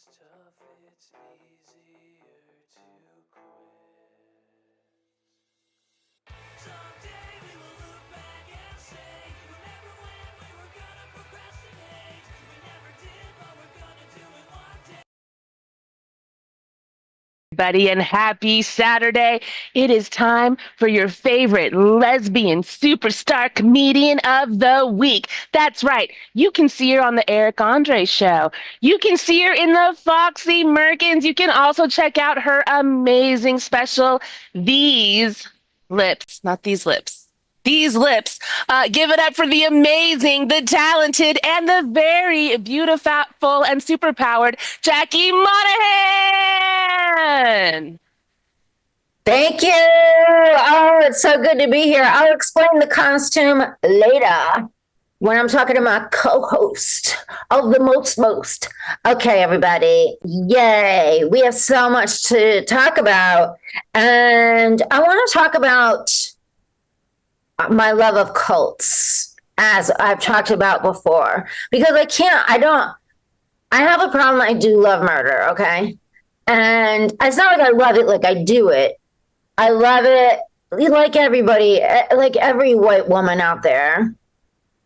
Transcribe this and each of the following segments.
tough, it's easier to quit. Someday we will look back and say, remember when we were gonna procrastinate? We never did, but we're gonna do it one day. Everybody, and happy Saturday. It is time for your favorite lesbian superstar comedian of the week. That's right. You can see her on the Eric Andre show. You can see her in the Foxy Merkins. You can also check out her amazing special, These Lips, not These Lips. These lips. Give it up for the amazing, the talented, and the very beautiful and superpowered Jackie Monahan. Thank you. Oh, it's so good to be here. I'll explain the costume later when I'm talking to my co-host of the most. Okay, everybody. Yay. We have so much to talk about. And I want to talk about my love of cults, as I've talked about before, because I have a problem. I do love murder, okay? And it's not like I love it like I do it. I love it like everybody, like every white woman out there.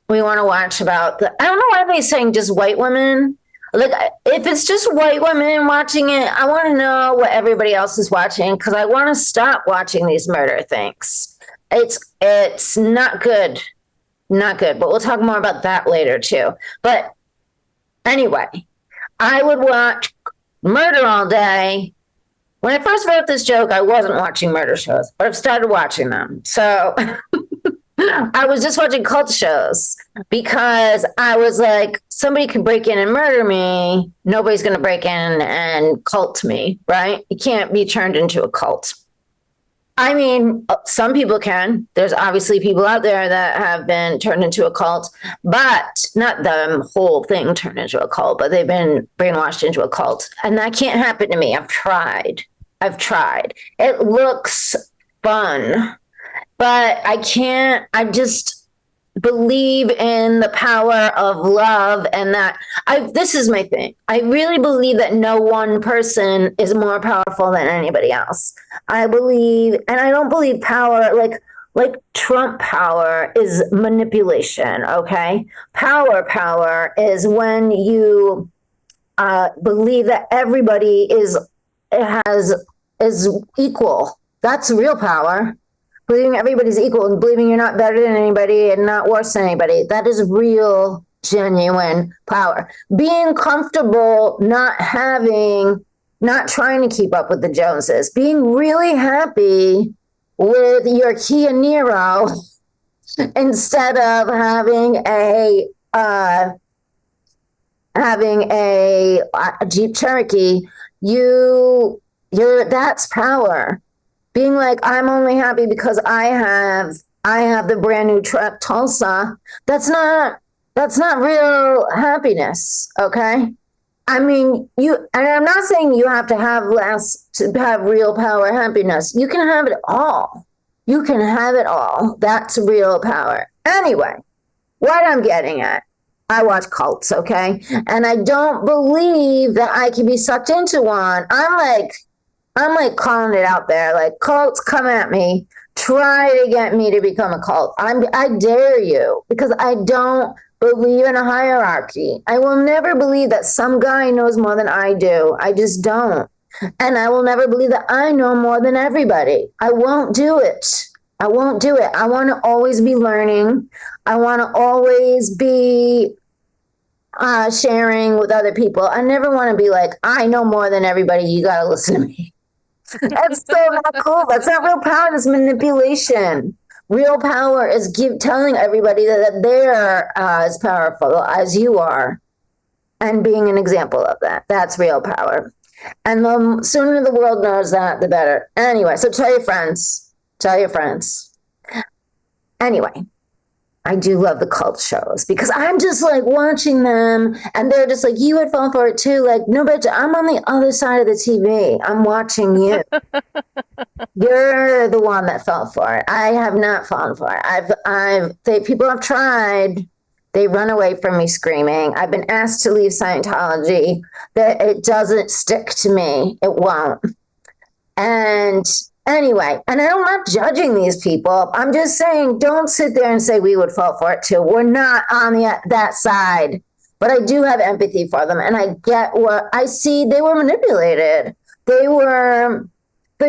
We want to watch about I don't know why they're saying just white women. Like, if it's just white women watching it, I want to know what everybody else is watching, because I want to stop watching these murder things. It's not good. Not good. But we'll talk more about that later, too. But anyway, I would watch murder all day. When I first wrote this joke, I wasn't watching murder shows, but I've started watching them. So I was just watching cult shows because I was like, somebody could break in and murder me. Nobody's going to break in and cult me, right? You can't be turned into a cult. I mean, some people can. There's obviously people out there that have been turned into a cult, but not the whole thing turned into a cult, but they've been brainwashed into a cult. And that can't happen to me. I've tried. It looks fun, but I can't. I just believe in the power of love, and that this is my thing. I really believe that no one person is more powerful than anybody else. I believe, and I don't believe power like Trump power is manipulation, okay? Power is when you believe that everybody is equal. That's real power. Believing everybody's equal and believing you're not better than anybody and not worse than anybody. That is real, genuine power. Being comfortable not trying to keep up with the Joneses. Being really happy with your Kia Niro instead of having a Jeep Cherokee. That's power. Being like, I'm only happy because I have the brand new truck Tulsa. That's not real happiness, okay? I mean, and I'm not saying you have to have less to have real power happiness. You can have it all. You can have it all. That's real power. Anyway, what I'm getting at, I watch cults, okay? And I don't believe that I can be sucked into one. I'm like calling it out there. Like, cults, come at me. Try to get me to become a cult. I dare you, because I don't believe in a hierarchy. I will never believe that some guy knows more than I do. I just don't. And I will never believe that I know more than everybody. I won't do it. I want to always be learning. I want to always be sharing with other people. I never want to be like, I know more than everybody. You got to listen to me. That's so not cool. That's not real power. That's manipulation. Real power is telling everybody that they're as powerful as you are, and being an example of that. That's real power. And the sooner the world knows that, the better. Anyway, so tell your friends. Anyway, I do love the cult shows because I'm just like watching them, and they're just like, you would fall for it too. Like, no, bitch, I'm on the other side of the TV. I'm watching you. You're the one that fell for it. I have not fallen for it. People have tried. They run away from me screaming. I've been asked to leave Scientology. That it doesn't stick to me. It won't. And anyway, and I'm not judging these people. I'm just saying, don't sit there and say we would fall for it too. We're not on that side. But I do have empathy for them. And I get what I see. They were manipulated. But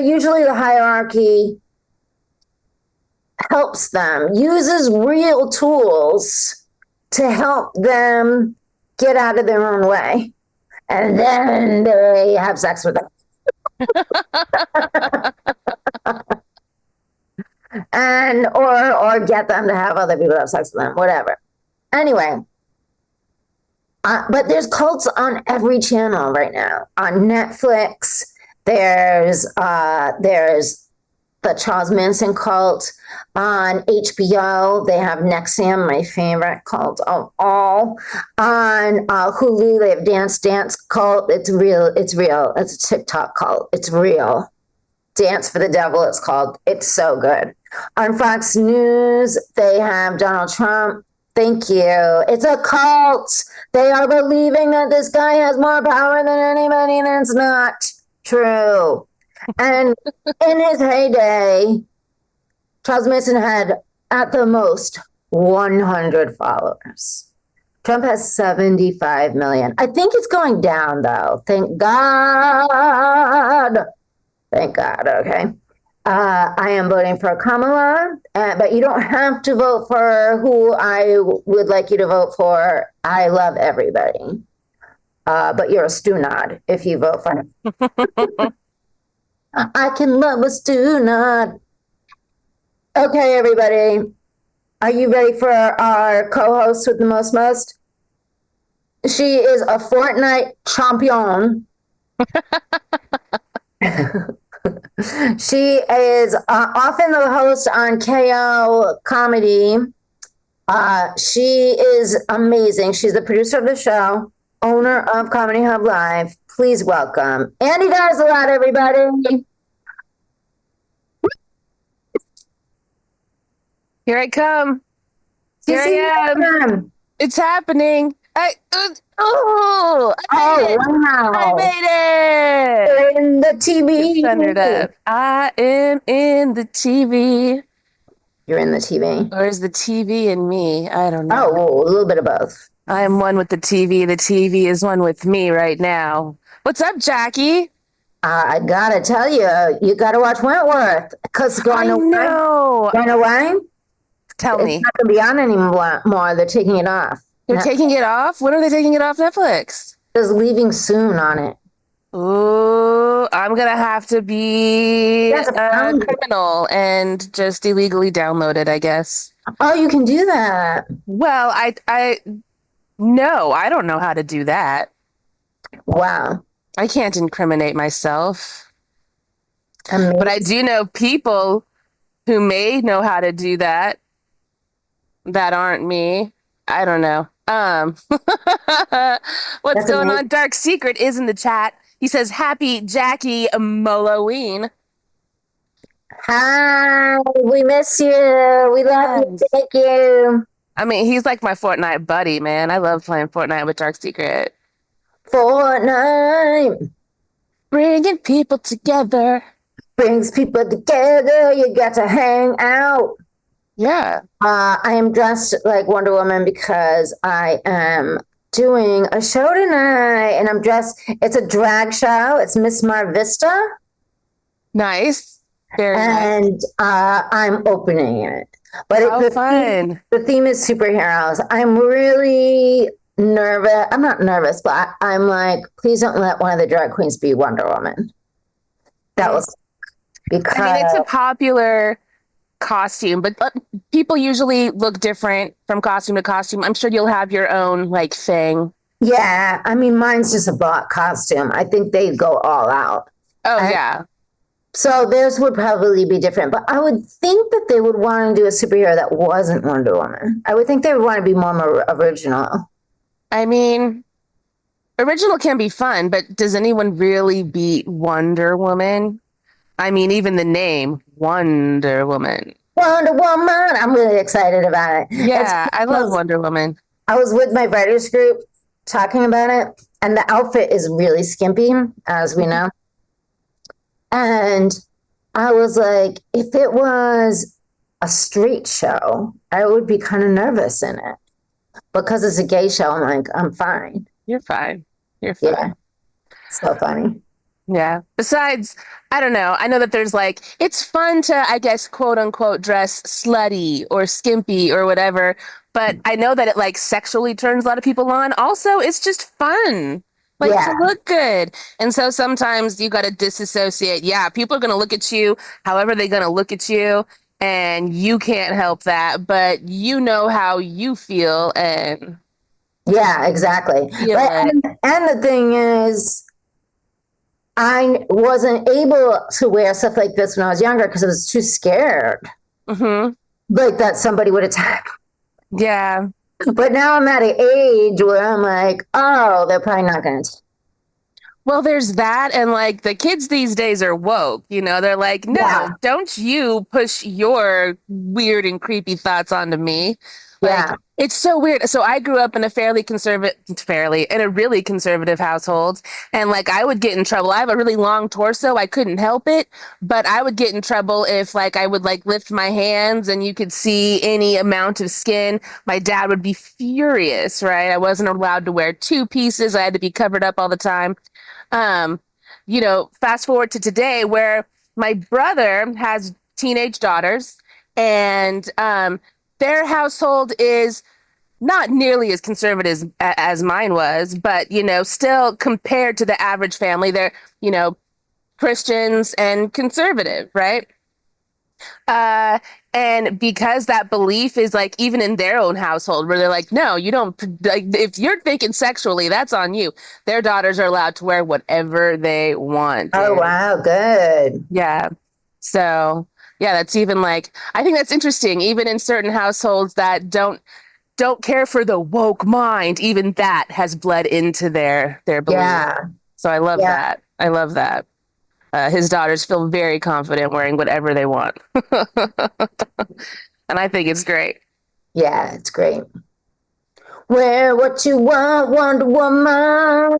usually the hierarchy helps them, uses real tools to help them get out of their own way. And then they have sex with them. And or get them to have other people have sex with them, whatever. Anyway, but there's cults on every channel right now. On Netflix, there's the Charles Manson cult. On HBO, they have Nexium, my favorite cult of all. On Hulu, they have Dance cult. It's real. It's a TikTok cult. It's real. Dance for the Devil, it's called. It's so good. On Fox News, they have Donald Trump. Thank you. It's a cult. They are believing that this guy has more power than anybody, and it's not true. And in his heyday, Charles Manson had at the most 100 followers. Trump has 75 million. I think it's going down, though. Thank God. Thank God, okay. I am voting for Kamala, but you don't have to vote for who I would like you to vote for. I love everybody. But you're a Stunod if you vote for him. I can love a Stunod. Okay, everybody. Are you ready for our co-host with the most? She is a Fortnite champion. She is often the host on KO Comedy. She is amazing. She's the producer of the show, owner of Comedy Hub Live. Please welcome Andy Does a Lot, everybody. Here I come. Here I am. It's happening. I made it. Wow. I made it. You're in the TV. Centered up. I am in the TV. You're in the TV. Or is the TV in me? I don't know. Oh, a little bit of both. I am one with the TV. The TV is one with me right now. What's up, Jackie? I gotta tell you, you gotta watch Wentworth because going away. Tell me. It's not gonna be on anymore. They're taking it off. They're taking it off? When are they taking it off Netflix? There's Leaving Soon on it. Ooh, I'm gonna have to be Yes, a criminal and just illegally download it, I guess. Oh, you can do that. Well, I don't know how to do that. Wow. I can't incriminate myself. Amazing. But I do know people who may know how to do that aren't me. I don't know. What's going on? Dark Secret is in the chat. He says, happy Jackie Halloween. Hi, we miss you. We love you. Thank you. I mean, he's like my Fortnite buddy, man. I love playing Fortnite with Dark Secret. Fortnite. Bringing people together. Brings people together. You got to hang out. Yeah. I am dressed like Wonder Woman because I am doing a show tonight, and I'm dressed. It's a drag show. It's Miss Mar Vista. Nice. Very and nice. I'm opening it. But fun. The theme is superheroes. I'm really nervous. I'm not nervous, but I'm like, please don't let one of the drag queens be Wonder Woman. That was because I mean, it's a popular costume, but people usually look different from costume to costume. I'm sure you'll have your own like thing. Yeah, I mean, mine's just a black costume. I think they go all out. Oh, yeah. So theirs would probably be different, but I would think that they would want to do a superhero that wasn't Wonder Woman. I would think they would want to be more original. I mean, original can be fun, but does anyone really beat Wonder Woman? I mean, even the name, Wonder Woman. Wonder Woman. I'm really excited about it. Yeah, I love Wonder Woman. I was with my writers group talking about it, and the outfit is really skimpy, as we know. And I was like, if it was a straight show, I would be kind of nervous in it. Because it's a gay show, I'm like, I'm fine. You're fine. You're fine. Yeah. So funny. Yeah. Besides, I don't know. I know that there's like, it's fun to, I guess, quote unquote, dress slutty or skimpy or whatever. But I know that it like sexually turns a lot of people on. Also, it's just fun, like Yeah. to look good. And so sometimes you got to disassociate. Yeah, people are going to look at you however they're going to look at you. And you can't help that. But you know how you feel. And Yeah, exactly. feel But, it. and the thing is, I wasn't able to wear stuff like this when I was younger because I was too scared, Hmm. like that somebody would attack. Yeah. But now I'm at an age where I'm like, oh, they're probably not going to. Well, there's that. And like the kids these days are woke, you know, they're like, no, Yeah. don't you push your weird and creepy thoughts onto me. Like, Yeah. it's so weird. So I grew up in a in a really conservative household. And like I would get in trouble. I have a really long torso. I couldn't help it, but I would get in trouble if like I would like lift my hands and you could see any amount of skin. My dad would be furious, right? I wasn't allowed to wear two pieces. I had to be covered up all the time. Um, you know, fast forward to today where my brother has teenage daughters and their household is not nearly as conservative as mine was, but you know, still compared to the average family, they're, you know, Christians and conservative, right? Uh, and because that belief is like even in their own household, where they're like, no, you don't, like, if you're thinking sexually, that's on you. Their daughters are allowed to wear whatever they want. Oh, dude. wow. Good. Yeah. So, yeah, that's even like, I think that's interesting, even in certain households that don't care for the woke mind, even that has bled into their belief. Yeah. So I love Yeah. that. I love that. His daughters feel very confident wearing whatever they want. And I think it's great. Yeah. It's great. Wear what you want, Wonder Woman.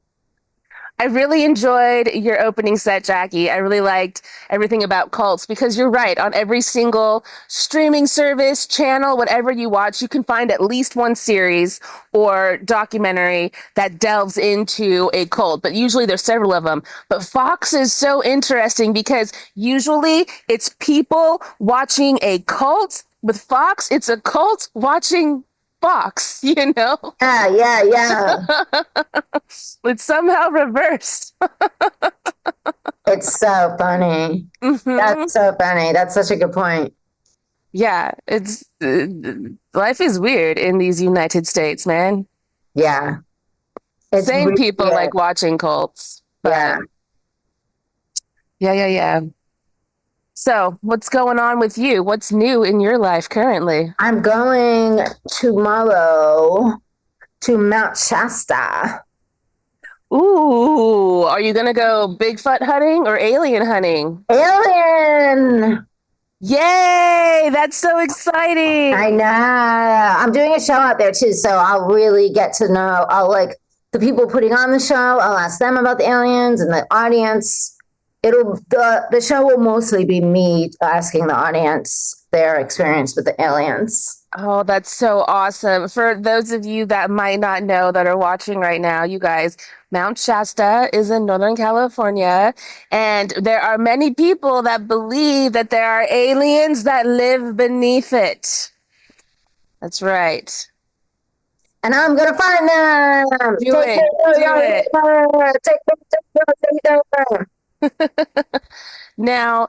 I really enjoyed your opening set, Jackie. I really liked everything about cults because you're right. On every single streaming service, channel, whatever you watch, you can find at least one series or documentary that delves into a cult. But usually there's several of them. But Fox is so interesting because usually it's people watching a cult. With Fox, it's a cult watching Fox, you know? Yeah. It's somehow reversed. It's so funny. Mhm. That's so funny. That's such a good point. Yeah, it's life is weird in these United States, man. Yeah. It's Same really people good. like watching cults. Yeah. Yeah. So, what's going on with you? What's new in your life currently? I'm going tomorrow to Mount Shasta. Ooh, are you gonna go Bigfoot hunting or alien hunting? Alien! Yay! That's so exciting. I know. I'm doing a show out there too, so I'll really get to know. I'll like the people putting on the show. I'll ask them about the aliens and the audience. The show will mostly be me asking the audience their experience with the aliens. Oh, that's so awesome. For those of you that might not know that are watching right now, you guys, Mount Shasta is in Northern California, and there are many people that believe that there are aliens that live beneath it. That's right. And I'm gonna find them. Do it. Take them. Now,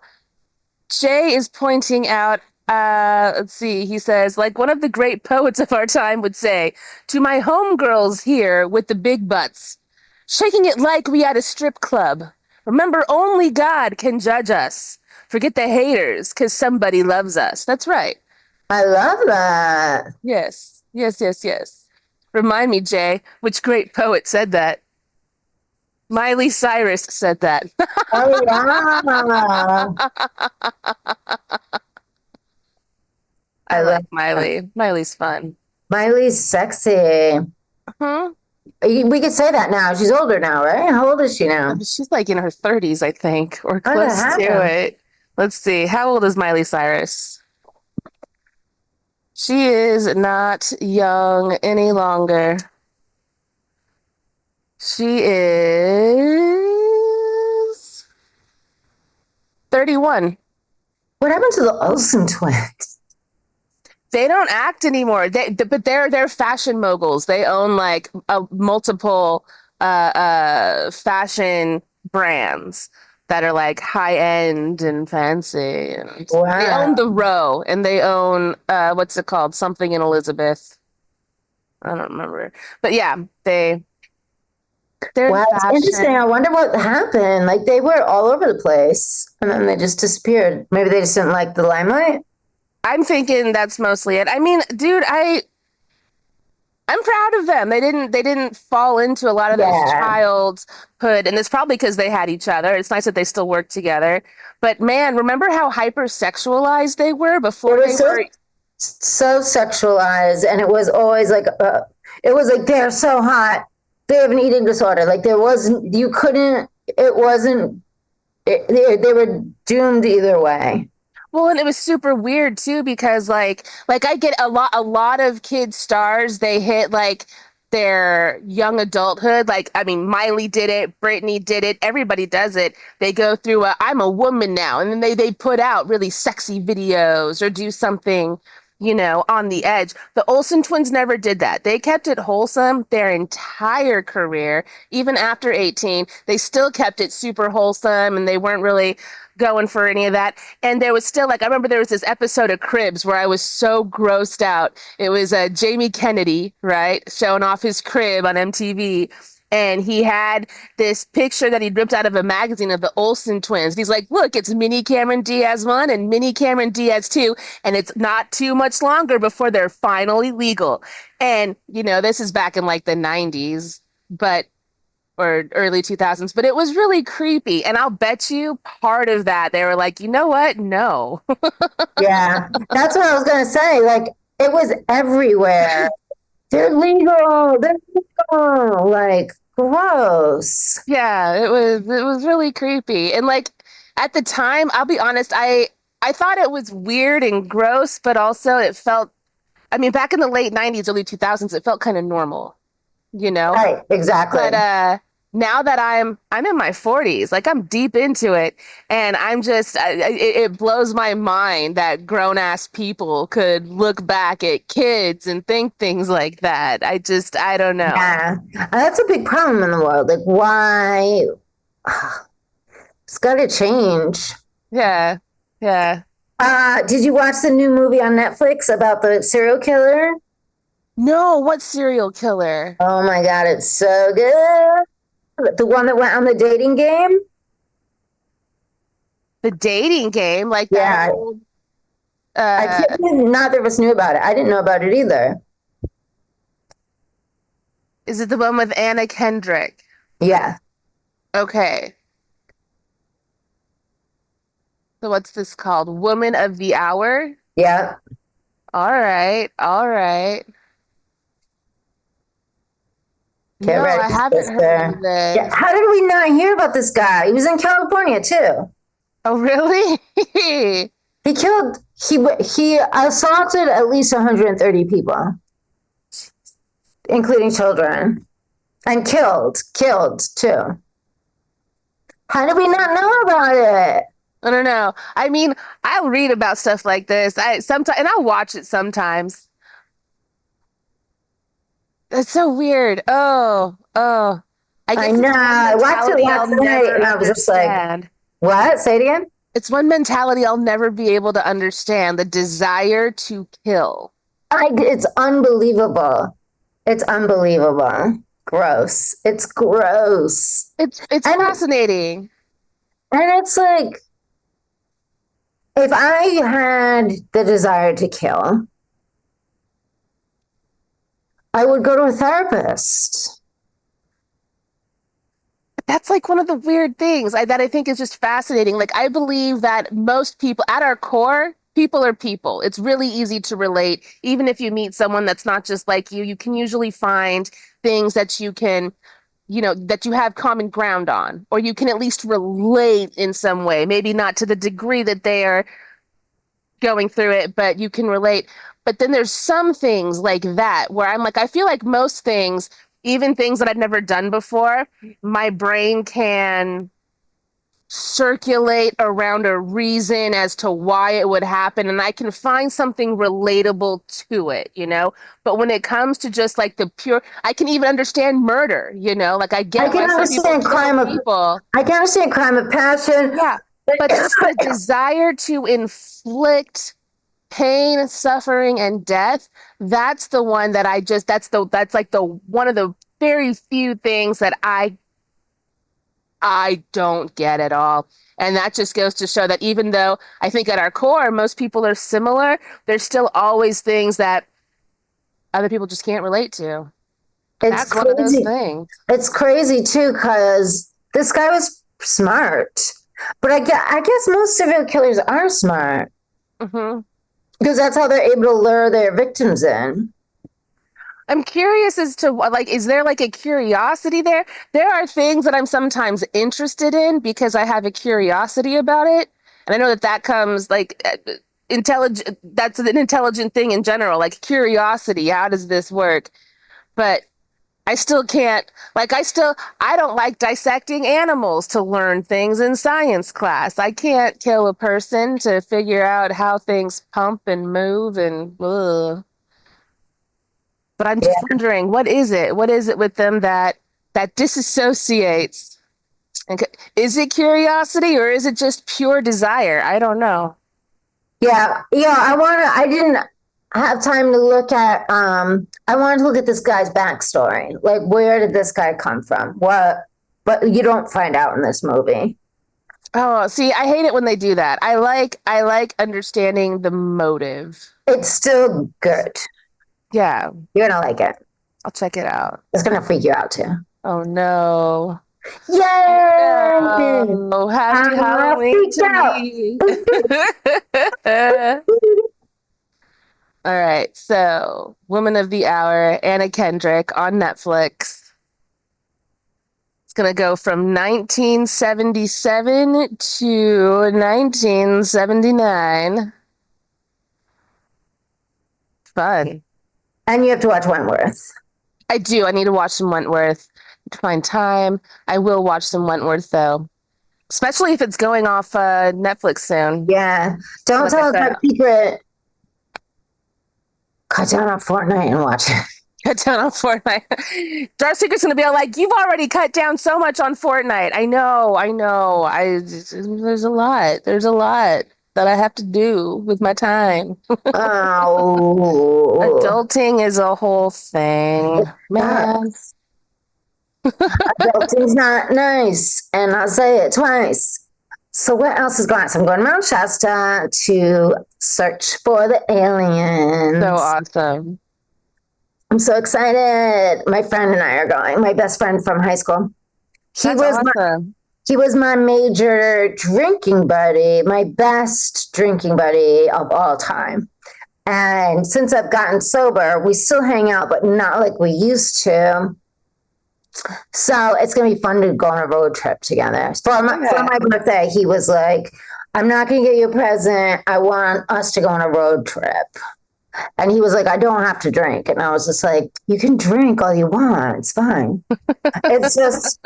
Jay is pointing out, let's see, he says, like one of the great poets of our time would say, to my homegirls here with the big butts, shaking it like we at a strip club. Remember, only God can judge us. Forget the haters, because somebody loves us. That's right. I love that. Yes. Remind me, Jay, which great poet said that? Miley Cyrus said that. Oh, yeah. I like Miley. Miley's fun. Miley's sexy. Hmm? We could say that now. She's older now, right? How old is she now? She's like in her 30s, I think, or How did close that to happen? it. Let's see. How old is Miley Cyrus? She is not young any longer. She is 31. What happened to the Olsen twins? They don't act anymore. But they're fashion moguls. They own like multiple fashion brands that are like high end and fancy. And they own Wow. the Row and they own what's it called? Something in Elizabeth. I don't remember. But yeah, they're in Wow, it's interesting. I fashion. wonder what happened. Like they were all over the place and then they just disappeared. Maybe they just didn't like the limelight. I'm thinking that's mostly it. I mean, dude, I'm proud of them. They didn't fall into a lot of those Yeah. childhood, and it's probably because they had each other. It's nice that they still work together. But man, remember how hypersexualized they were They before were they so were. so sexualized and it was always like it was like they're so hot. They have an eating disorder. Like there wasn't you couldn't it wasn't they were doomed either way. Well, and it was super weird too because like I get a lot of kid stars, they hit like their young adulthood. Like I mean, Miley did it, Britney did it, everybody does it. They go through I'm a woman now, and then they put out really sexy videos or do something, on the edge. The Olsen twins never did that. They kept it wholesome their entire career. Even after 18, they still kept it super wholesome and they weren't really going for any of that. And there was still like I remember there was this episode of Cribs where I was so grossed out. It was Jamie Kennedy, right, showing off his crib on MTV. And he had this picture that he'd ripped out of a magazine of the Olsen twins. He's like, look, it's Mini Cameron Diaz 1 and Mini Cameron Diaz 2. And it's not too much longer before they're finally legal. And, this is back in like the 90s, but or early 2000s, but it was really creepy. And I'll bet you part of that, they were like, you know what? No. Yeah. That's what I was gonna say. Like it was everywhere. They're legal. They're legal. Like gross. Yeah, it was really creepy. And like at the time, I'll be honest, I thought it was weird and gross, but also it felt I mean, back in the late 90s, early 2000s, it felt kind of normal, you know? Right, But exactly. now that I'm in my 40s, like I'm deep into it, and I'm just it blows my mind that grown ass people could look back at kids and think things like that. I don't know. Yeah. And that's a big problem in the world. Like why it's gotta change. Yeah. Yeah. Did you watch the new movie on Netflix about the serial killer? No, what serial killer? Oh my God, it's so good. The one that went on the dating game? The dating game, like that Yeah, old I uh can't believe neither of us knew about it. I didn't know about it either. is it the one with Anna Kendrick? Yeah, Okay. So what's this called? Woman of the Hour? yeah. All right. All right. Get No, ready, I haven't heard of sister. Yeah, this. how did we not hear about this guy? He was in California too. Oh, really? He killed, he assaulted at least 130 people, including children, and killed too. How did we not know about it? I don't know. I mean, I'll read about stuff like this. I sometimes and I'll watch it sometimes. That's so weird. Oh, oh. I I guess know. it's one I watched it mentality I'll last night never and I was just like, understand. what? Say it again? It's one mentality I'll never be able to understand, the desire to kill. It's unbelievable. It's unbelievable. Gross. It's gross. It's And fascinating. it's like if I had the desire to kill, I would go to a therapist. That's like one of the weird things that I think is just fascinating. Like I believe that most people, at our core, people are people. It's really easy to relate. Even if you meet someone that's not just like you can usually find things that you can, that you have common ground on, or you can at least relate in some way. Maybe not to the degree that they are going through it, but you can relate. But then there's some things like that where I'm like, I feel like most things, even things that I've never done before, my brain can circulate around a reason as to why it would happen, and I can find something relatable to it, But when it comes to just like the pure, I can even understand murder, like I get why some people kill people. I can understand crime of passion. Yeah, but just the desire to inflict pain, suffering, and death, that's the one that that's like the one of the very few things that I don't get at all. And that just goes to show that even though I think at our core, most people are similar, there's still always things that other people just can't relate to. That's one of those things. It's crazy too, because this guy was smart. But I guess most serial killers are smart. Mm-hmm. Because that's how they're able to lure their victims in. I'm curious as to is there like a curiosity there? There are things that I'm sometimes interested in because I have a curiosity about it. And I know that comes like intelligent. That's an intelligent thing in general, like curiosity. How does this work? But I still can't, I don't like dissecting animals to learn things in science class. I can't kill a person to figure out how things pump and move and ugh. But I'm just wondering, what is it? What is it with them that disassociates? And is it curiosity or is it just pure desire? I don't know. Yeah, I didn't have time to look at, I wanted to look at this guy's backstory. Like, where did this guy come from? But you don't find out in this movie. Oh, see, I hate it when they do that. I like understanding the motive. It's still good. Yeah. You're gonna like it. I'll check it out. It's gonna freak you out too. Oh no. Yay! No. Happy Halloween to me. All right, so Woman of the Hour, Anna Kendrick on Netflix. It's going to go from 1977 to 1979. Fun. And you have to watch Wentworth. I do. I need to watch some Wentworth to find time. I will watch some Wentworth, though. Especially if it's going off Netflix soon. Yeah. Don't tell us that secret. Cut down on Fortnite and watch it. Cut down on Fortnite. Dark Secret's gonna be like, you've already cut down so much on Fortnite. I know. There's a lot that I have to do with my time. Oh. Adulting is a whole thing, man. Adulting's not nice, and I'll say it twice. So what else is going on? So I'm going to Mount Shasta to search for the aliens. So awesome. I'm so excited. My friend and I are going. My best friend from high school. He was my major drinking buddy, my best drinking buddy of all time. And since I've gotten sober, we still hang out, but not like we used to. So it's going to be fun to go on a road trip together. For my birthday, he was like, I'm not going to get you a present. I want us to go on a road trip. And he was like, I don't have to drink. And I was just like, you can drink all you want. It's fine. It's just,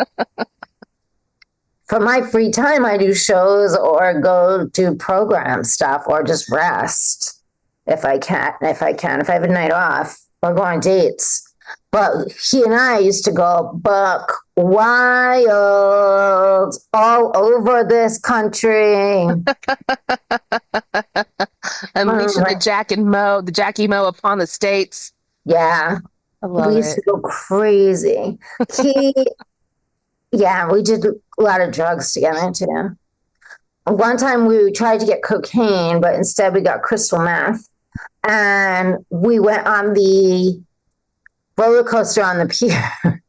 for my free time, I do shows or go do program stuff or just rest if I can. If I have a night off or go on dates. But he and I used to go buck wild all over this country. Unleashing the Jackie Mo upon the states. Yeah. We used to go crazy. We did a lot of drugs together too. One time we tried to get cocaine, but instead we got crystal meth. And we went on the roller coaster on the pier.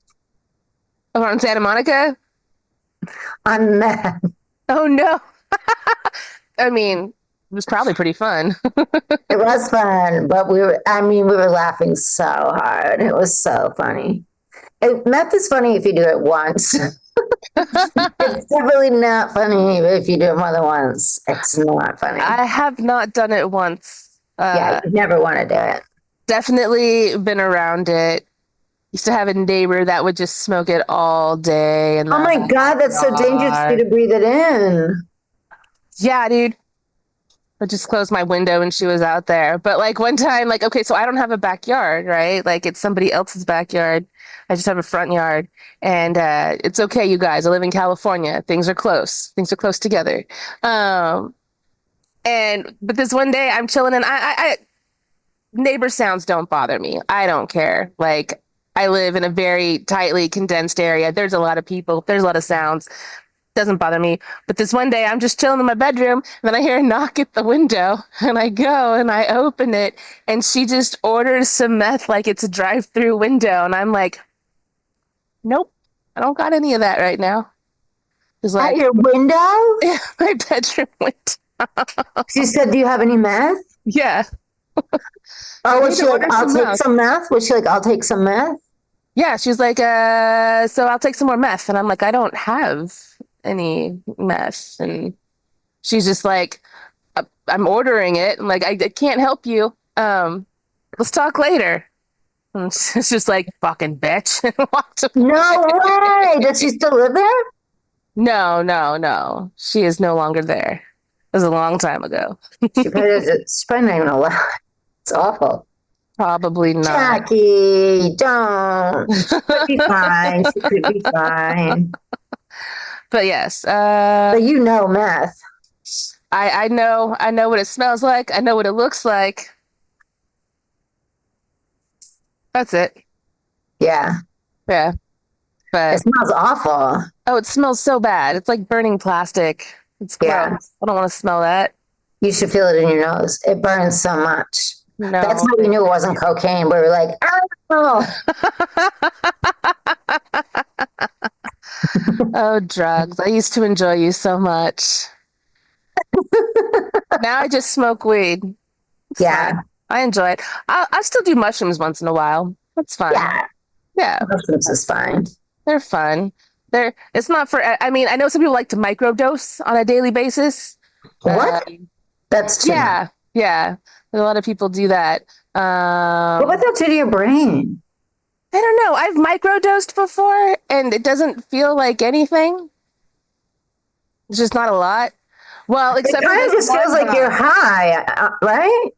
Oh, on Santa Monica? On meth. Oh, no. I mean, was probably pretty fun. It was fun, but we were laughing so hard. It was so funny. Meth is funny if you do it once. It's definitely not funny if you do it more than once. It's not funny. I have not done it once. Yeah, you never want to do it. Definitely been around it. Used to have a neighbor that would just smoke it all day. And Oh my God, that's so dangerous for you to breathe it in. Yeah, dude. I just closed my window and she was out there. But like one time, like, okay, so I don't have a backyard, right? Like it's somebody else's backyard. I just have a front yard. And it's okay, you guys. I live in California. Things are close. Things are close together. But this one day I'm chilling and I neighbor sounds don't bother me. I don't care. Like I live in a very tightly condensed area. There's a lot of people. There's a lot of sounds. Doesn't bother me. But this one day I'm just chilling in my bedroom and then I hear a knock at the window and I go and I open it and she just orders some meth like it's a drive-through window. And I'm like, nope, I don't got any of that right now. It's like, at your window? My bedroom window. She said, do you have any meth? Yeah. Oh, was she like, I'll take some meth? Was she like, I'll take some meth? Yeah, she was like, so I'll take some more meth. And I'm like, I don't have any meth. And she's just like, I'm ordering it. I'm like, I can't help you. Let's talk later. And she's just like, fucking bitch. And walked away. No way. Does she still live there? No. She is no longer there. It was a long time ago. She's probably not even alive. It's awful. Probably not. Jackie, don't. She could be fine. She could be fine. But yes. But you know meth. I know what it smells like. I know what it looks like. That's it. Yeah. Yeah. But it smells awful. Oh, it smells so bad. It's like burning plastic. It's gross. Yeah. I don't want to smell that. You should feel it in your nose. It burns so much. No. That's how we knew it wasn't cocaine. We were like, oh. Oh, drugs. I used to enjoy you so much. Now I just smoke weed. It's fine. I enjoy it. I still do mushrooms once in a while. That's fine. Yeah. Mushrooms is fine. They're fun. It's not for, I mean, I know some people like to microdose on a daily basis. What? That's too much. Yeah. A lot of people do that. What would that do to your brain? I don't know. I've microdosed before and it doesn't feel like anything. It's just not a lot. Well, except it kind of just feels like you're high, right?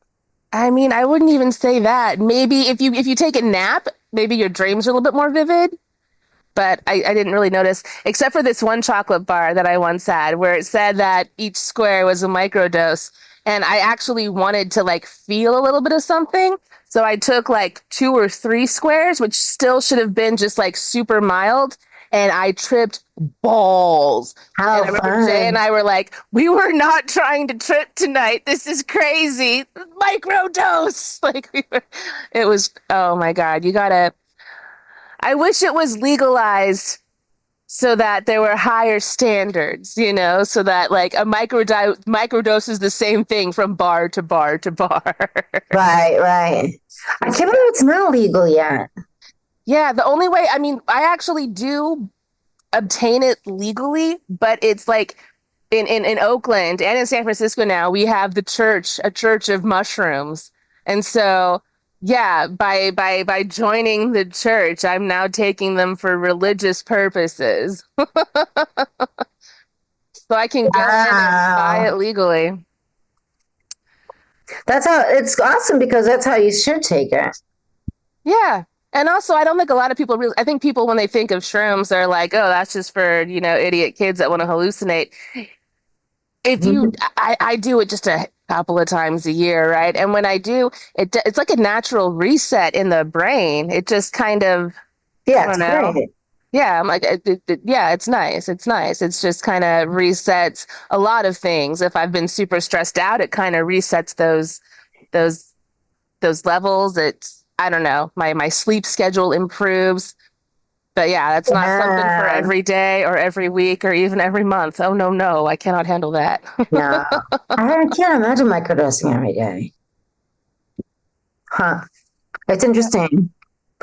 I mean, I wouldn't even say that. Maybe if you take a nap, maybe your dreams are a little bit more vivid. But I didn't really notice, except for this one chocolate bar that I once had where it said that each square was a microdose. And I actually wanted to like feel a little bit of something. So I took like 2 or 3 squares, which still should have been just like super mild. And I tripped balls. How and I fun. remember Jay and I were like, we were not trying to trip tonight. This is crazy. Microdose. Like it was, oh my God, I wish it was legalized so that there were higher standards, you know, so that like a microdose is the same thing from bar to bar to bar. Right. I can't believe it's not legal yet. Yeah, the only way, I mean, I actually do obtain it legally, but it's like in Oakland and in San Francisco now, we have a church of mushrooms. And so, yeah, by joining the church, I'm now taking them for religious purposes. So I can go in and buy it legally. That's how, it's awesome because that's how you should take it. Yeah. And also, I don't think a lot of people I think people, when they think of shrooms, are like, oh, that's just for, you know, idiot kids that want to hallucinate. I do it just a couple of times a year, right? And when I do, it's like a natural reset in the brain. It just kind of, it's great. Yeah, I'm like, yeah, it's nice. It's nice. It's just kind of resets a lot of things. If I've been super stressed out, it kind of resets those levels. I don't know, my sleep schedule improves. But yeah, that's not something for Yeah. every day or every week or even every month. Oh, no, no, I cannot handle that. No, I can't imagine microdosing every day. Huh. It's interesting.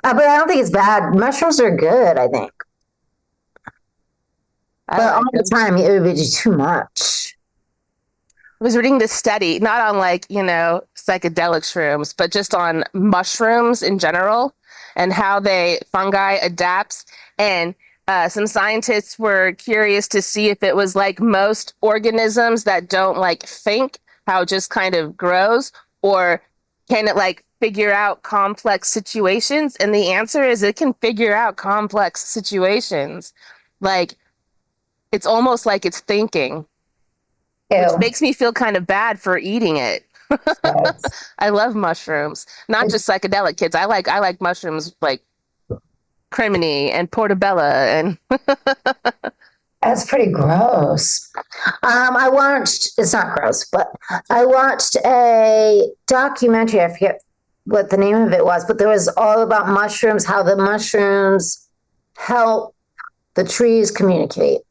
But I don't think it's bad. Mushrooms are good, I think. I But all like the them. time, it would be just too much. I was reading this study, not on like, psychedelic shrooms, but just on mushrooms in general and how fungi adapts. And some scientists were curious to see if it was like most organisms that don't like think, how it just kind of grows, or can it like figure out complex situations? And the answer is it can figure out complex situations. Like it's almost like it's thinking, which Ew. makes me feel kind of bad for eating it. That's, I love mushrooms, not just psychedelic kids. I like mushrooms like crimini and portobello and that's pretty gross. I watched, it's not gross, but I watched a documentary. I forget what the name of it was, but there was all about mushrooms, how the mushrooms help the trees communicate.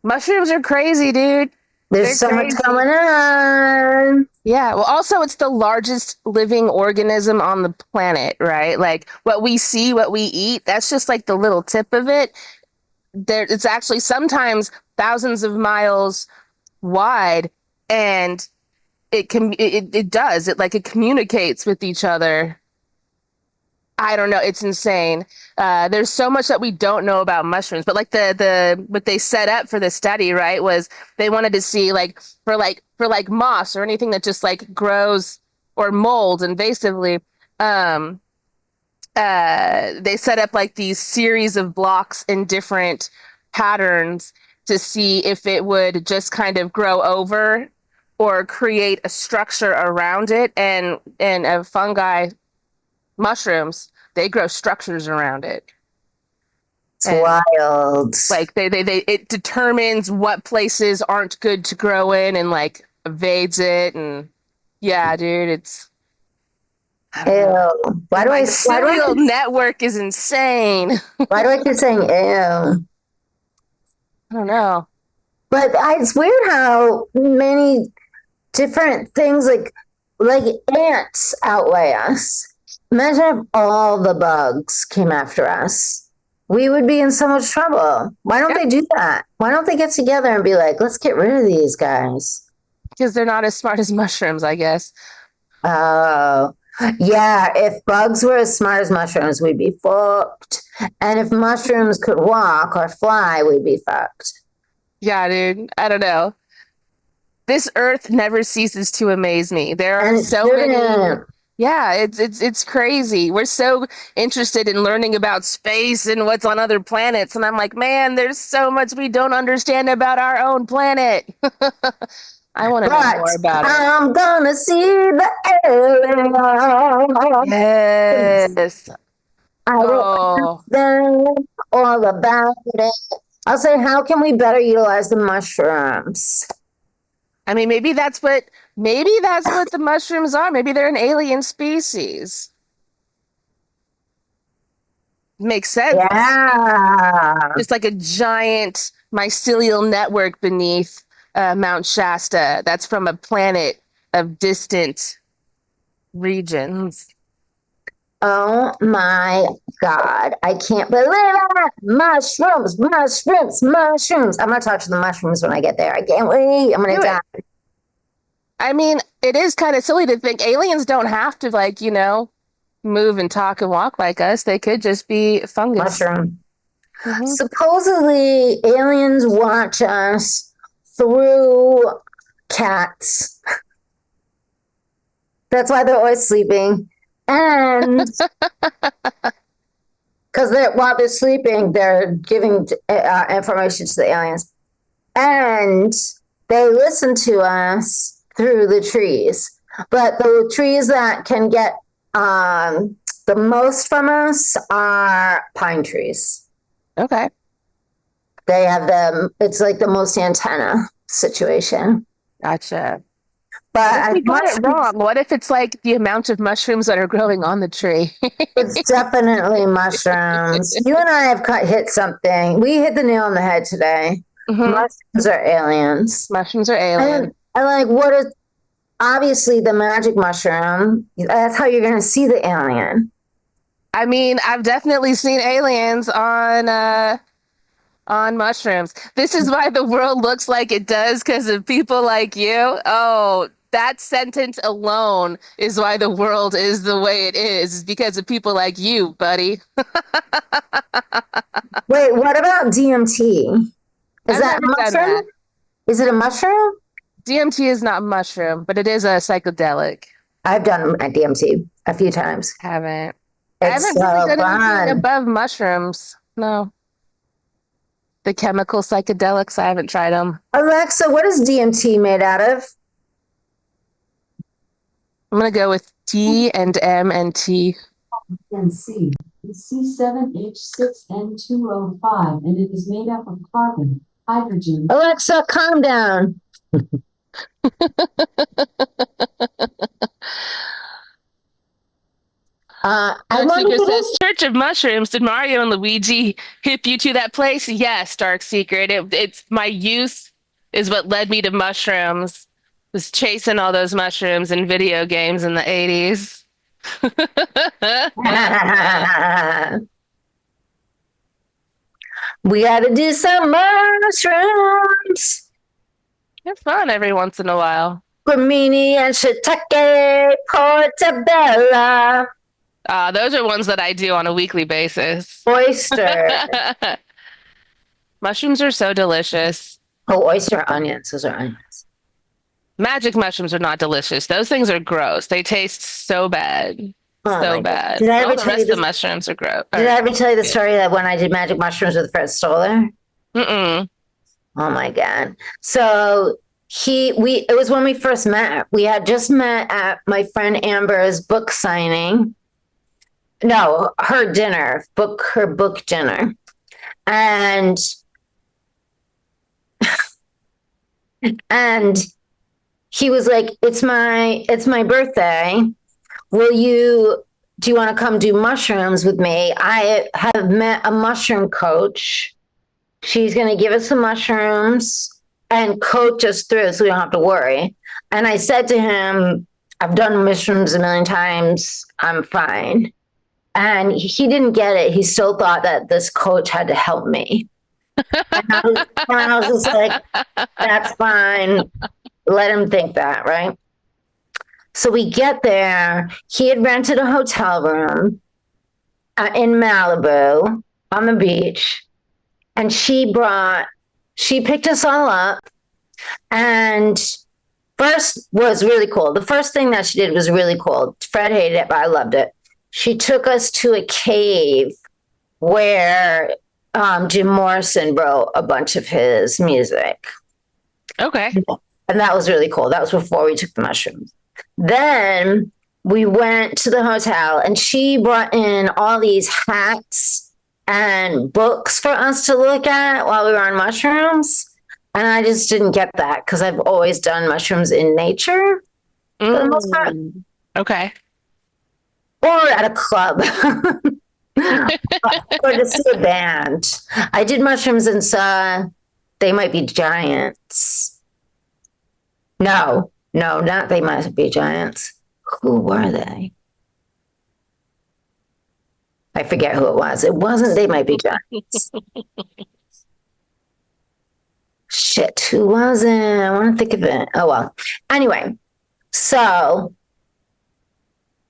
mushrooms are crazy, dude. There's They're so much crazy. going on. Yeah. Well, also, it's the largest living organism on the planet, right? Like what we see, what we eat, that's just like the little tip of it. It's actually sometimes thousands of miles wide, and it does it like it communicates with each other. I don't know. It's insane. There's so much that we don't know about mushrooms, but like the what they set up for the study, right, was they wanted to see like for like moss or anything that just like grows or molds invasively. Um, they set up like these series of blocks in different patterns to see if it would just kind of grow over or create a structure around it. And fungi, mushrooms, they grow structures around it. It's And wild. like they it determines what places aren't good to grow in and like evades it. And yeah, dude, I don't know. Ew. The mycelial network is insane. Why do I keep saying ew? I don't know. But it's weird how many different things like ants outweigh us. Imagine if all the bugs came after us. We would be in so much trouble. Why don't they do that? Why don't they get together and be like, let's get rid of these guys? Because they're not as smart as mushrooms, I guess. Oh, yeah. If bugs were as smart as mushrooms, we'd be fucked. And if mushrooms could walk or fly, we'd be fucked. Yeah, dude. I don't know. This earth never ceases to amaze me. There are And so many. Yeah, it's crazy. We're so interested in learning about space and what's on other planets, and I'm like, man, there's so much we don't understand about our own planet. I want to know But more about it. I'm gonna see the alien. Yes. I will Oh, ask them all about it. I'll say, how can we better utilize the mushrooms? I mean, maybe that's what the mushrooms are. Maybe they're an alien species. Makes sense. Yeah. Just like a giant mycelial network beneath Mount Shasta. That's from a planet of distant regions. Oh my God. I can't believe it. Mushrooms, mushrooms, mushrooms. I'm gonna talk to the mushrooms when I get there. I can't wait. I'm gonna Do it. die. I mean, it is kind of silly to think aliens don't have to like, move and talk and walk like us. They could just be fungus. Mushroom. Mhm. Supposedly, aliens watch us through cats. That's why they're always sleeping. And because while they're sleeping, they're giving information to the aliens. And they listen to us through the trees. But the trees that can get the most from us are pine trees. Okay. They have it's like the most antenna situation. Gotcha. But What if we got it mushrooms, wrong? What if it's like the amount of mushrooms that are growing on the tree? it's definitely mushrooms. You and I have hit something. We hit the nail on the head today. Mhm. Mushrooms are aliens. Mushrooms are aliens. And like, what is obviously the magic mushroom? That's how you're going to see the alien. I mean, I've definitely seen aliens on mushrooms. This is why the world looks like it does, because of people like you. Oh, that sentence alone is why the world is the way it is because of people like you, buddy. Wait, what about DMT? Is I've that a never done mushroom? that. Is it a mushroom? DMT is not mushroom, but it is a psychedelic. I've done DMT a few times. Haven't. I It's haven't really so done anything fun. above mushrooms. No. The chemical psychedelics, I haven't tried them. Alexa, what is DMT made out of? I'm gonna go with D and M and T. And C is C7H6N2O5, and it is made up of carbon, hydrogen. Alexa, calm down. I Dark want Secret to says, Church of Mushrooms. Did Mario and Luigi hip you to that place? Yes, Dark Secret. It's my youth is what led me to mushrooms. Was chasing all those mushrooms in video games in the 80s. we got to do some mushrooms. They're fun every once in a while. Cremini and shiitake portabella. Those are ones that I do on a weekly basis. Oyster. Mushrooms are so delicious. Oh, oyster onions. Those are onions. Magic mushrooms are not delicious. Those things are gross. They taste so bad. Oh So my bad. God. Did I ever All the tell you rest of the this? mushrooms are gross. Did I ever tell you the story that when I did magic mushrooms with Fred Stoller? Mm-mm. Oh my God. So it was when we first met. We had just met at my friend Amber's book signing. No, her book dinner. And and he was like, it's my birthday. Do you want to come do mushrooms with me? I have met a mushroom coach. She's going to give us some mushrooms and coach us through so we don't have to worry. And I said to him, I've done mushrooms a million times. I'm fine. And he didn't get it. He still thought that this coach had to help me. And I was just like, that's fine. Let him think that, right? So we get there. He had rented a hotel room in Malibu on the beach. And she picked us all up. And first was really cool. The first thing that she did was really cool. Fred hated it, but I loved it. She took us to a cave where Jim Morrison wrote a bunch of his music. Okay. And that was really cool. That was before we took the mushrooms. Then we went to the hotel and she brought in all these hats and books for us to look at while we were on mushrooms. And I just didn't get that because I've always done mushrooms in nature for the most part. Okay. Or at a club. Or to see a band. I did mushrooms and saw They Might Be Giants. No, not They Might Be Giants. Who were they? I forget who it was. It wasn't They Might Be Giants. Shit, who was it? I want to think of it. Oh, well. Anyway, so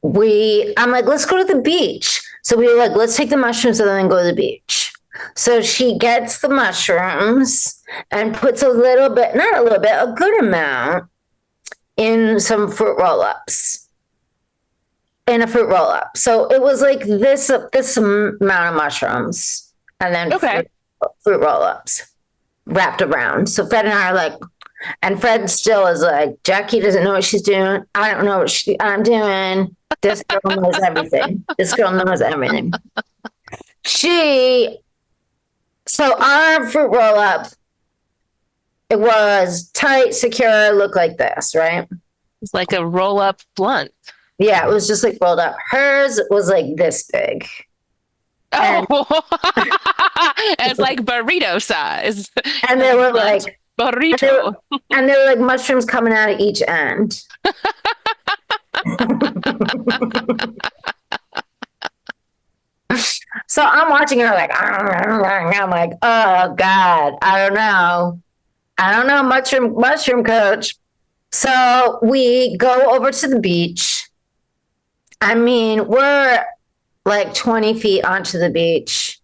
I'm like, let's go to the beach. So we were like, let's take the mushrooms and then go to the beach. So she gets the mushrooms and puts not a little bit, a good amount in some fruit roll-ups. In a fruit roll-up. So it was like this amount of mushrooms and then fruit roll-ups wrapped around. So Fred and I are like, and Fred still is like, Jackie doesn't know what she's doing. I don't know what I'm doing. This girl knows everything. This girl knows everything. So our fruit roll up, it was tight, secure, looked like this, right? It's like a roll-up blunt. Yeah, it was just like rolled up. Hers was like this big. And, Oh, it's like burrito size. and they were Blunt like, burrito. and there were like mushrooms coming out of each end. So I'm watching her like, I'm like, oh God, I don't know, mushroom coach. So we go over to the beach. I mean, we're like 20 feet onto the beach.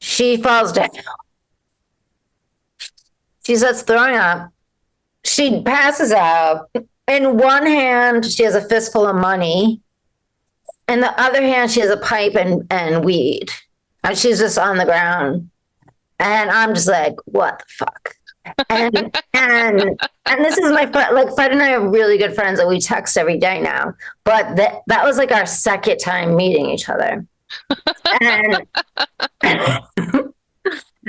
She falls down. She starts throwing up. She passes out. In one hand, she has a fistful of money. In the other hand, she has a pipe and weed. And she's just on the ground. And I'm just like, what the fuck? And this is my friend. Like, Fred and I are really good friends that we text every day now. But that was like our second time meeting each other. And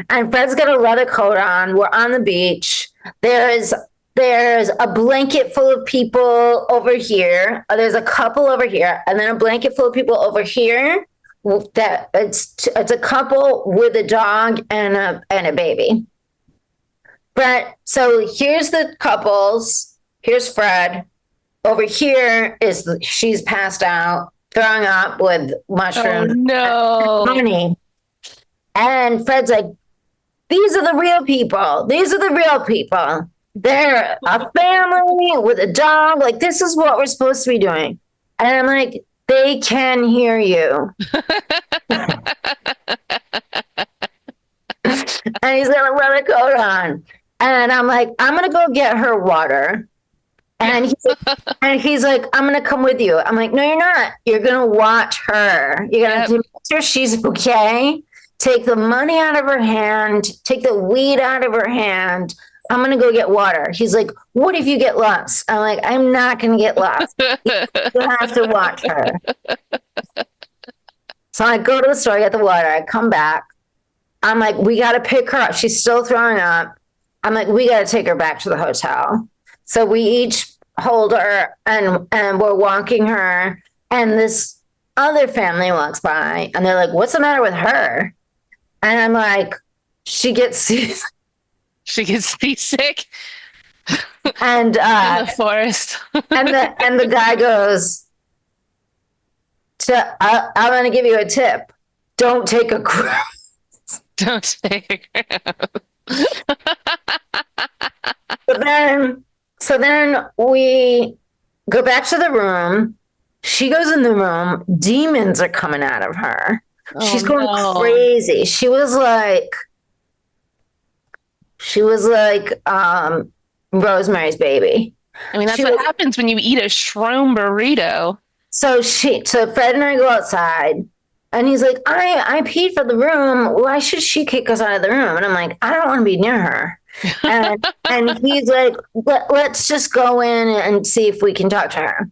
and Fred's got a leather coat on. We're on the beach. There's a blanket full of people over here. There's a couple over here, and then a blanket full of people over here. That it's a couple with a dog and a baby. But so here's the couples. Here's Fred. Over here she's passed out, throwing up with mushrooms. Oh, no. Money. And Fred's like, these are the real people. These are the real people. They're a family with a dog. Like, this is what we're supposed to be doing. And I'm like, they can hear you. And he's got a leather coat on. And I'm like, I'm going to go get her water. And he's like, I'm going to come with you. I'm like, no, you're not. You're going to watch her. You're going to make sure she's okay. Take the money out of her hand. Take the weed out of her hand. I'm going to go get water. He's like, what if you get lost? I'm like, I'm not going to get lost. You have to watch her. So I go to the store, I get the water. I come back. I'm like, we got to pick her up. She's still throwing up. I'm like, we got to take her back to the hotel. So we each hold her and we're walking her. And this other family walks by and they're like, what's the matter with her? And I'm like, she gets seasick. And in the forest. and the guy goes, I'm going to give you a tip. Don't take a cruise. Don't take a cruise. So then we go back to the room. She goes in the room. Demons are coming out of her. She's going crazy. She was like Rosemary's Baby. I mean, that's what happens when you eat a shroom burrito. So Fred and I go outside, and he's like, I peed for the room. Why should she kick us out of the room? And I'm like, I don't want to be near her. And he's like, let's just go in and see if we can talk to her.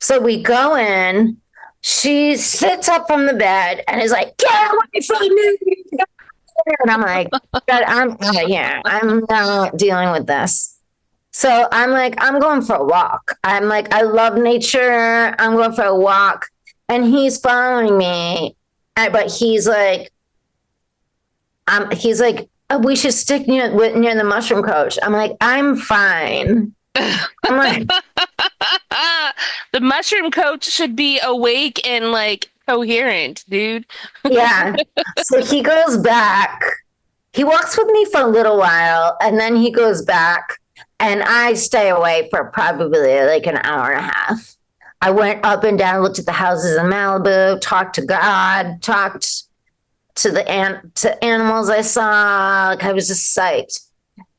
So we go in. She sits up from the bed and is like, get away from me. And I'm like, I'm not dealing with this. So I'm like, I'm going for a walk. I'm like, I love nature. I'm going for a walk. And he's following me. But he's like, we should stick near the mushroom coach. I'm like, I'm fine. I'm like, the mushroom coach should be awake and like coherent, dude. Yeah. So he goes back. He walks with me for a little while, and then he goes back, and I stay away for probably like an hour and a half. I went up and down, looked at the houses in Malibu, talked to God, talked to the animals I saw. Like, I was just psyched.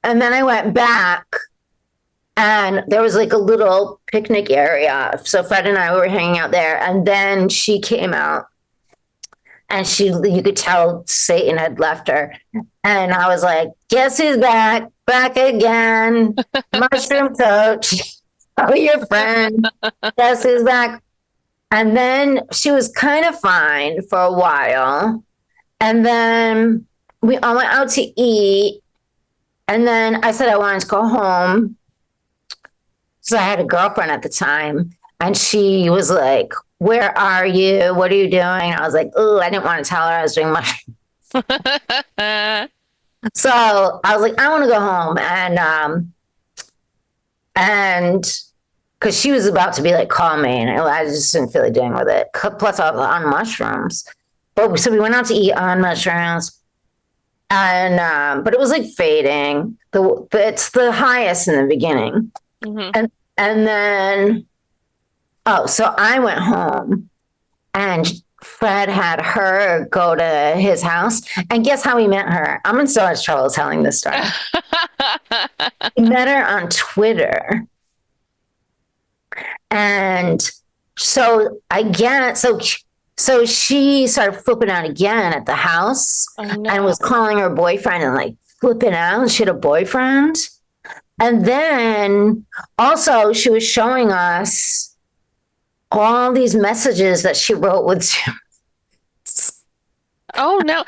And then I went back, and there was like a little picnic area. So Fred and I were hanging out there, and then she came out, and you could tell Satan had left her. And I was like, guess who's back again? Mushroom coach. Oh, your friend. Guess who's back? And then she was kind of fine for a while. And then we all went out to eat. And then I said I wanted to go home. So I had a girlfriend at the time, and she was like, "Where are you? What are you doing?" I was like, "Oh, I didn't want to tell her I was doing mushrooms." So I was like, "I want to go home," and because she was about to be like, "Call me," and I just didn't feel like dealing with it. Plus, I was on mushrooms. But so we went out to eat on mushrooms, and but it was like fading. It's the highest in the beginning, and then so I went home, and Fred had her go to his house, and guess how he met her? I'm in so much trouble telling this story. He met her on Twitter, and so I guess so she started flipping out again at the house and was calling her boyfriend and like flipping out. She had a boyfriend. And then also she was showing us all these messages that she wrote with. Oh, no.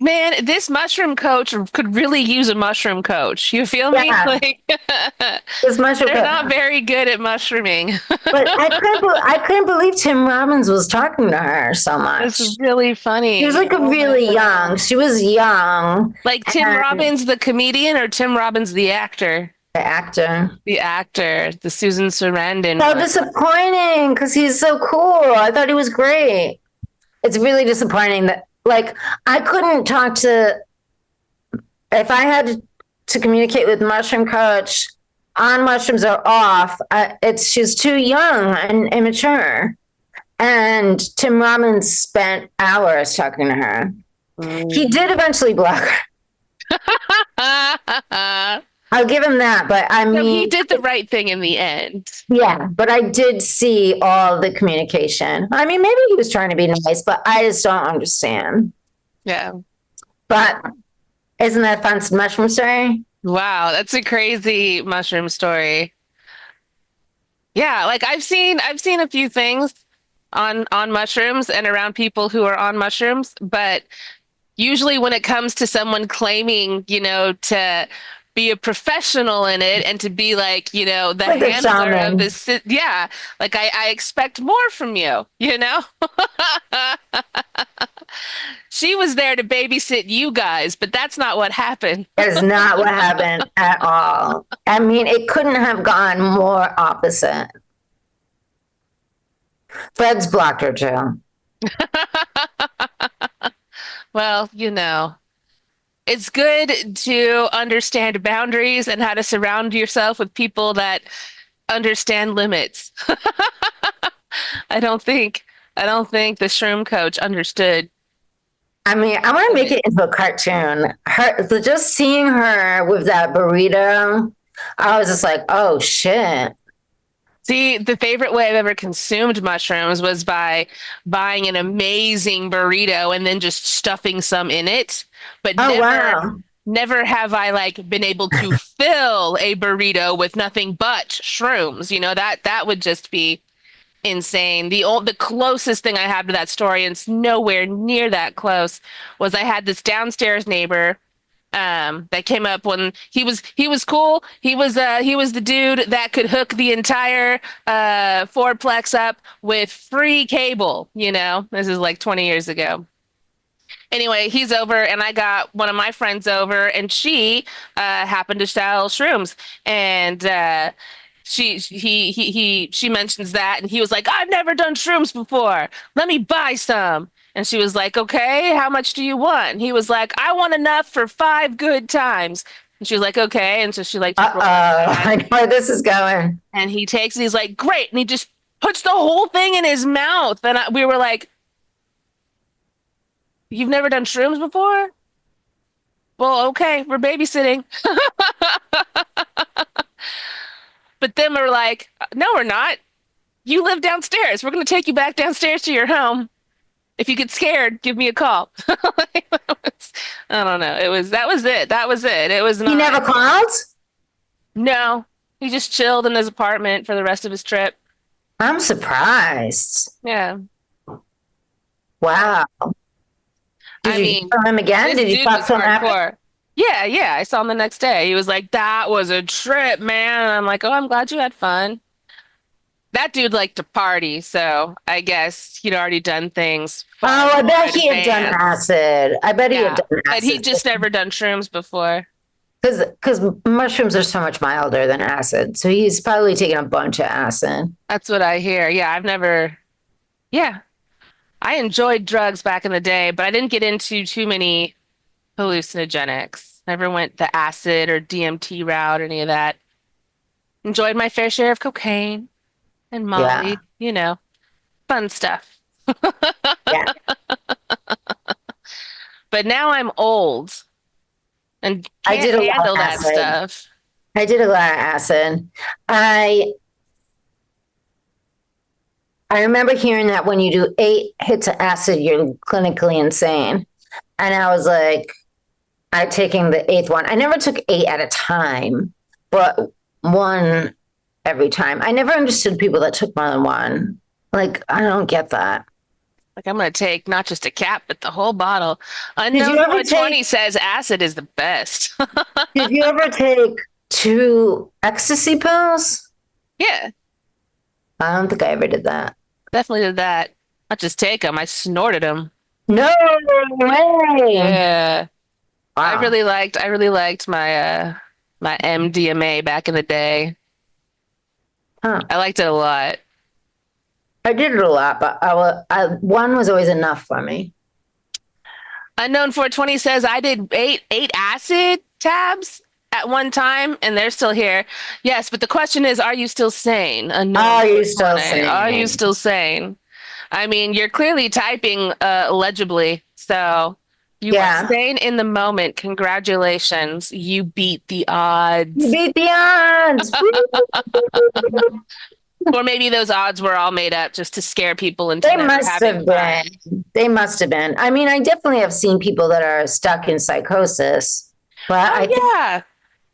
Man, this mushroom coach could really use a mushroom coach. You feel me? Yeah. Like, This mushroom they're coach. not very good at mushrooming. But I couldn't believe Tim Robbins was talking to her so much. This is really funny. She was like really young. She was young. Like Tim Robbins, the comedian, or Tim Robbins, the actor? The actor. The actor, the Susan Sarandon. So one. disappointing because he's so cool. I thought he was great. It's really disappointing that, like, I couldn't talk to, if I had to communicate with mushroom coach on mushrooms or off, she's too young and immature. And Tim Robbins spent hours talking to her. He did eventually block her. I'll give him that, but I mean, he did the right thing in the end. Yeah, but I did see all the communication. I mean, maybe he was trying to be nice, but I just don't understand. Yeah. But isn't that a fun mushroom story? Wow, that's a crazy mushroom story. Yeah, like I've seen a few things on mushrooms and around people who are on mushrooms, but usually when it comes to someone claiming, to be a professional in it and to be like, the Like a handler shaman. of this. Yeah. Like I expect more from you, She was there to babysit you guys, but that's not what happened. That is not what happened at all. I mean, it couldn't have gone more opposite. Fred's blocked her too. Well, it's good to understand boundaries and how to surround yourself with people that understand limits. I don't think the shroom coach understood. I mean, I want to make it into a cartoon. Just seeing her with that burrito, I was just like, oh shit. See, the favorite way I've ever consumed mushrooms was by buying an amazing burrito and then just stuffing some in it. But never have I like been able to fill a burrito with nothing but shrooms. That would just be insane. The closest thing I have to that story, and it's nowhere near that close, was I had this downstairs neighbor that came up when he was cool. He was the dude that could hook the entire fourplex up with free cable. This is like 20 years ago. Anyway, he's over, and I got one of my friends over, and she happened to sell shrooms, and she mentions that, and he was like, "I've never done shrooms before. Let me buy some." And she was like, "Okay, how much do you want?" And he was like, "I want enough for 5 good times." And she was like, "Okay." And so she like, I know where this is going. And he takes it, he's like, "Great." And he just puts the whole thing in his mouth. And we were like, "You've never done shrooms before?" "Well, okay, we're babysitting." But then we're like, "No, we're not. You live downstairs. We're going to take you back downstairs to your home. If you get scared, give me a call." I don't know. That was it. It was not. He never called? No, he just chilled in his apartment for the rest of his trip. I'm surprised. Yeah. Wow. Did you talk to him again? Did you talk to him after? Yeah. I saw him the next day. He was like, "That was a trip, man." And I'm like, "Oh, I'm glad you had fun." That dude liked to party, so I guess he'd already done things Oh, far I more bet in he had done advance. acid. I bet he had Yeah, done but he'd acid. just never done shrooms before. Because mushrooms are so much milder than acid. So he's probably taken a bunch of acid. That's what I hear. Yeah, I've never. Yeah, I enjoyed drugs back in the day, but I didn't get into too many hallucinogenics. Never went the acid or DMT route or any of that. Enjoyed my fair share of cocaine and Yeah. Molly, fun stuff. Yeah. But now I'm old and I can't did a lot of handle that acid. stuff. I did a lot of acid. I I remember hearing that when you do 8 hits of acid, you're clinically insane. And I was like, I'm taking the 8th one. I never took 8 at a time, but one every time. I never understood people that took more than one. Like, I don't get that. Like I'm gonna take not just a cap, but the whole bottle. Did you Unknown ever take 420 says acid is the best. did you ever take 2 ecstasy pills? Yeah, I don't think I ever did that. definitely did that. Not just take them, I snorted them. No way. Yeah. Wow. I really liked my MDMA back in the day. Huh. I liked it a lot. I did it a lot, but one was always enough for me. Unknown 420 says I did eight acid tabs at one time and they're still here. Yes, but the question is, are you still sane? Unknown Are you still 420. Are you sane? still sane? I mean, you're clearly typing legibly, so you are Yeah. sane in the moment. Congratulations. You beat the You odds. beat the odds. Or maybe those odds were all made up just to scare people into They never must having have fun. been. They must have been. I mean, I definitely have seen people that are stuck in psychosis, but Oh yeah.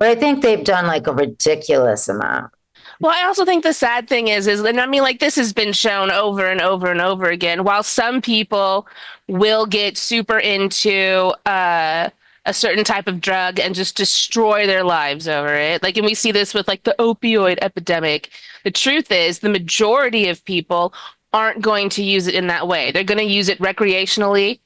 I think they've done like a ridiculous amount. Well, I also think the sad thing is, and I mean, like this has been shown over and over and over again. While some people will get super into a certain type of drug and just destroy their lives over it, like, and we see this with like the opioid epidemic. The truth is, the majority of people aren't going to use it in that way. They're going to use it recreationally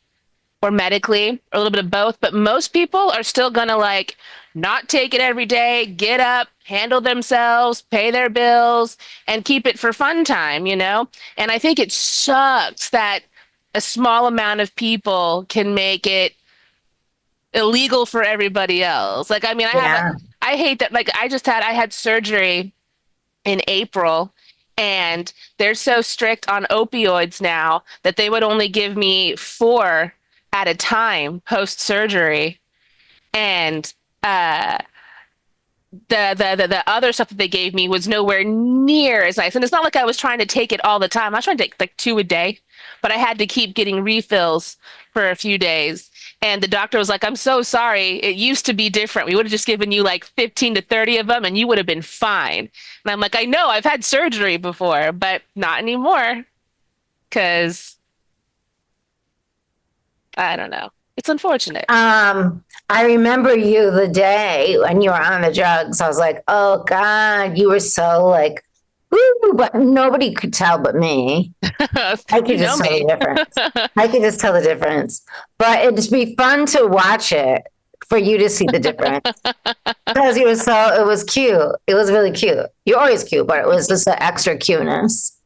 or medically, or a little bit of both. But most people are still going to like not take it every day, get up, handle themselves, pay their bills, and keep it for fun time, you know? And I think it sucks that a small amount of people can make it illegal for everybody else. Like, I mean, Yeah. I hate that. Like, I had surgery in April. And they're so strict on opioids now that they would only give me 4 at a time post surgery. And uh, the other stuff that they gave me was nowhere near as nice. And it's not like I was trying to take it all the time. I was trying to take like 2 a day, but I had to keep getting refills for a few days. And the doctor was like, "I'm so sorry. It used to be different. We would have just given you like 15 to 30 of them and you would have been fine." And I'm like, "I know, I've had surgery before, but not anymore." Because I don't know. It's unfortunate. I remember you the day when you were on the drugs. I was like, oh God, you were so like, woo, but nobody could tell but me. I could You know just tell me. the difference. I could just tell the difference. But it'd be fun to watch it for you to see the difference. Because it was cute. It was really cute. You're always cute, but it was just the extra cuteness.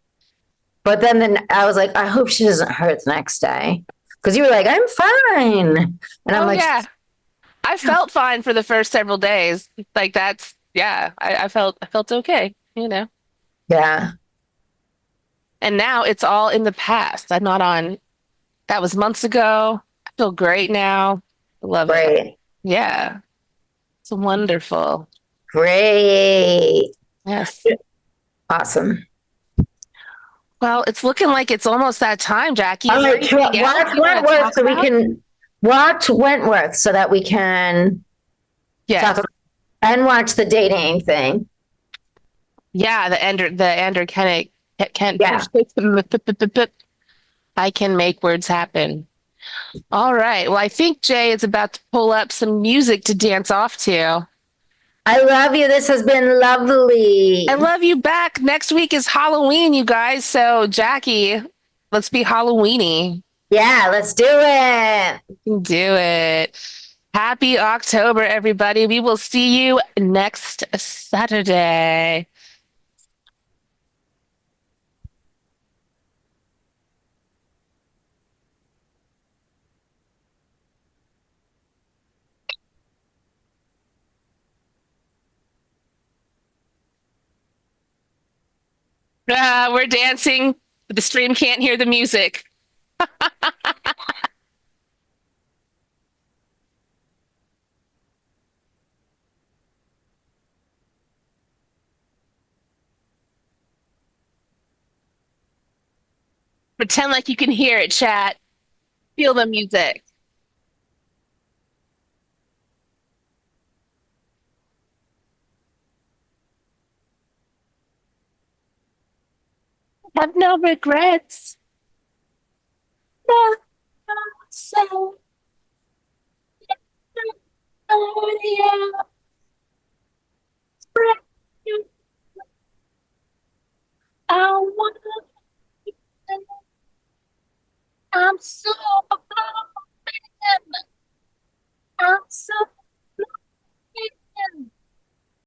But then I was like, I hope she doesn't hurt the next day. Because you were like, I'm fine. And I'm Oh like, yeah. I felt fine for the first several days. Like that's yeah, I felt okay, you know. yeah, And now it's all in the past. I'm not on that was months ago. I feel great now. I love it. great. Yeah. It's wonderful. Great. Yes. Awesome. Well, it's looking like it's almost that time, Jackie. Is All there right, anything else watch you want to Wentworth talk so we about? can watch Wentworth so that we can Yes. talk about, and watch the dating thing. Yeah, the Andrew Kennick can Yeah. I can make words happen. All right. Well, I think Jay is about to pull up some music to dance off to. I love you. This has been lovely. I love you back. Next week is Halloween, you guys. So, Jackie, let's be Halloweeny. Yeah, let's do it. We can do it. Happy October, everybody. We will see you next Saturday. We're dancing, but the stream can't hear the music. Pretend like you can hear it, chat. Feel the music. Have no regrets. No, so, oh, yeah. I wanna, I'm so